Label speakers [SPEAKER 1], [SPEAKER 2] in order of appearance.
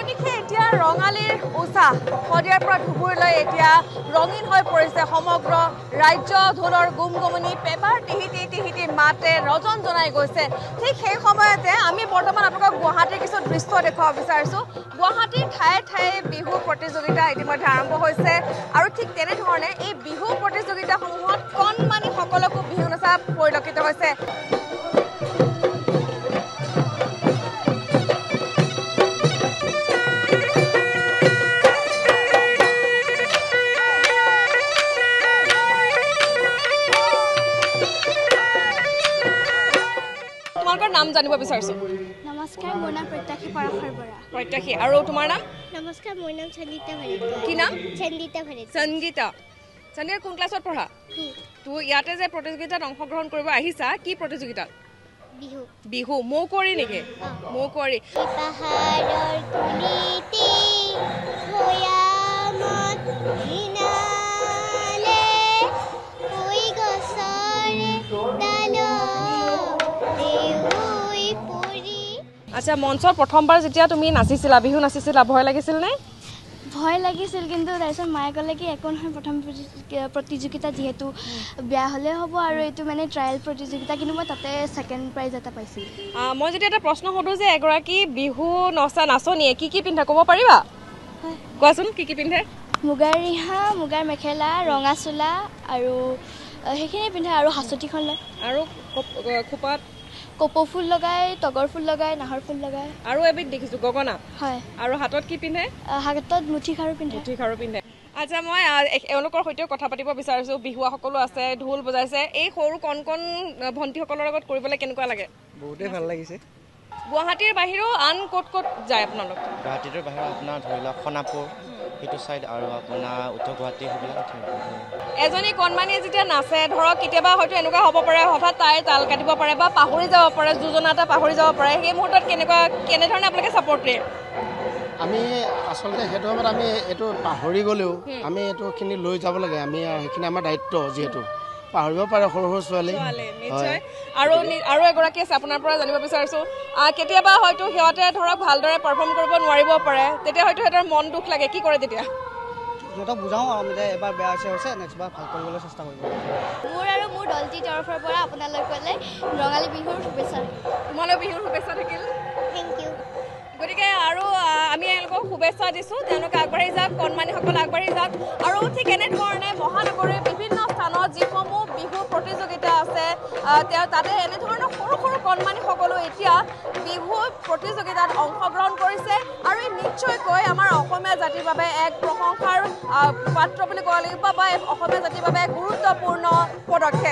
[SPEAKER 1] নিশে এতিয়া ৰঙালীৰ উষা শদিয়াৰ পৰা ধুবুৰীলৈ এতিয়া ৰঙীন হৈ পৰিছে সমগ্ৰ ৰাজ্য ঢোলৰ গুমগুমনি পেপাৰ টিহিটি টিহিটি মাতে ৰজন জনাই গৈছে ঠিক সেই সময়তে আমি বৰ্তমান আপোনালোকক গুৱাহাটীৰ কিছু দৃশ্য দেখুৱাব বিচাৰিছোঁ গুৱাহাটীৰ ঠায়ে ঠায়ে বিহু প্ৰতিযোগিতা ইতিমধ্যে আৰম্ভ হৈছে আৰু ঠিক তেনেধৰণে এই বিহু প্ৰতিযোগিতাসমূহত কণমানি সকলকো বিহু নচা পৰিলক্ষিত হৈছে নাম জানিব বিচাৰিছো
[SPEAKER 2] নমস্কাৰ মোৰ নাম প্ৰত্যাশী পৰাশৰ বৰা
[SPEAKER 1] প্ৰত্যাশী আৰু তোমাৰ নাম
[SPEAKER 2] নমস্কাৰ মোৰ নাম সঞ্জিতা ভাৰিকা
[SPEAKER 1] কি নাম
[SPEAKER 2] সঞ্জিতা ভাৰিকা
[SPEAKER 1] সঞ্জিতা সঞ্জিতা কোন ক্লাছত পঢ়া তো ইয়াতে যে প্ৰতিযোগিতাত অংশগ্ৰহণ কৰিব আহিছা কি প্ৰতিযোগিতা
[SPEAKER 2] বিহু
[SPEAKER 1] বিহু মৌ কৰি নেকি মৌ কৰি
[SPEAKER 2] পাহাৰৰ তুলিতে ভয়ামত হিনালে হৈ গছৰে
[SPEAKER 1] আচ্ছা মঞ্চৰ প্ৰথমবাৰ যেতিয়া তুমি নাচিছিলা বিহু নাচিছিলা ভয় লাগিছিল নে
[SPEAKER 2] ভয় লাগিছিল কিন্তু তাৰপিছত মায়ে ক'লে কি একো নহয় প্ৰথম প্ৰতিযোগিতা যিহেতু বেয়া হ'লে হ'ব আৰু এইটো মানে ট্ৰায়েল প্ৰতিযোগিতা কিন্তু মই তাতে ছেকেণ্ড প্ৰাইজ এটা পাইছিলোঁ
[SPEAKER 1] মই যদি এটা প্ৰশ্ন সোধোঁ যে এগৰাকী বিহু নাচনীয়ে কি পিন্ধা ক'ব পাৰিবা
[SPEAKER 2] হয়
[SPEAKER 1] কোৱাচোন কি পিন্ধে
[SPEAKER 2] মুগাৰ ৰিহা মুগাৰ মেখেলা ৰঙা চোলা আৰু সেইখিনি পিন্ধে আৰু হাঁচতিখন লয়
[SPEAKER 1] আৰু খোপাত
[SPEAKER 2] কপৌ ফুল লগাই তগৰ ফুল লগাই নাহৰ ফুল লগাই
[SPEAKER 1] আৰু এবিধ দেখিছোঁ গগনা
[SPEAKER 2] হয়
[SPEAKER 1] আৰু হাতত কি পিন্ধে
[SPEAKER 2] হাতত মুঠি খাৰু পিন্ধে
[SPEAKER 1] আচ্ছা মই এওঁলোকৰ সৈতেও কথা পাতিব বিচাৰিছোঁ বিহুৱা সকলো আছে ঢোল বজাইছে এই সৰু কণ কণ ভণ্টিসকলৰ লগত কৰিবলৈ কেনেকুৱা লাগে
[SPEAKER 3] বহুতেই ভাল লাগিছে
[SPEAKER 1] গুৱাহাটীৰ বাহিৰেও আন ক'ত যায় আপোনালোক
[SPEAKER 3] গুৱাহাটীৰ বাহিৰত আপোনাৰ ধৰি লওক সোণাপুৰ সেইটো চাইড আৰু আপোনাৰ উত্তৰ গুৱাহাটী সেইবিলাক
[SPEAKER 1] এজনী কণমানিয়ে যেতিয়া নাচে ধৰক কেতিয়াবা হয়তো এনেকুৱা হ'ব পাৰে হঠাৎ তাই তাল কাটিব পাৰে বা পাহৰি যাব পাৰে যোজনা এটা পাহৰি যাব পাৰে সেই মুহূৰ্তত কেনেধৰণে আপোনালোকে ছাপৰ্ট দিয়ে
[SPEAKER 4] আমি আচলতে সেইটো সময়ত আমি এইটো পাহৰি গ'লেও আমি এইটোখিনি লৈ যাব লাগে আমি সেইখিনি আমাৰ দায়িত্ব যিহেতু পাহৰিব পাৰে সৰু সৰু ছোৱালী
[SPEAKER 1] নিশ্চয় আৰু এগৰাকী আছে আপোনাৰ পৰা জানিব বিচাৰিছোঁ কেতিয়াবা হয়তো সিহঁতে ধৰক ভালদৰে পাৰফৰ্ম কৰিব নোৱাৰিব পাৰে তেতিয়া হয়তো সিহঁতৰ মন দুখ লাগে কি কৰে তেতিয়া
[SPEAKER 4] সিহঁতক বুজাওঁ আমি যে এবাৰ বেয়া হৈছে নেক্সটবাৰ ভাল কৰিবলৈ চেষ্টা কৰিব
[SPEAKER 2] মোৰ আৰু মোৰ দলটিৰ তৰফৰ পৰা আপোনালোকলৈ ৰঙালী বিহুৰ শুভেচ্ছা
[SPEAKER 1] তোমালৈ বিহুৰ শুভেচ্ছা থাকিল
[SPEAKER 2] থেংক ইউ
[SPEAKER 1] গতিকে আৰু আমি এওঁলোকক শুভেচ্ছা দিছোঁ তেওঁলোকে আগবাঢ়ি যাওক কণমানিসকল আগবাঢ়ি যাওক আৰু ঠিক এনেধৰণে মহানগৰীৰ বিভিন্ন স্থানত যিসমূহ বিহু প্ৰতিযোগিতা আছে তাতে এনেধৰণৰ সৰু সৰু কণমানিসকলো এতিয়া বিহু প্ৰতিযোগিতাত অংশগ্ৰহণ কৰিছে আৰু ই নিশ্চয়কৈ আমাৰ অসমীয়া জাতিৰ বাবে এক প্ৰশংসাৰ পাত্ৰ বুলি ক'ব লাগিব বা অসমীয়া জাতিৰ বাবে এক গুৰুত্বপূৰ্ণ পদক্ষেপ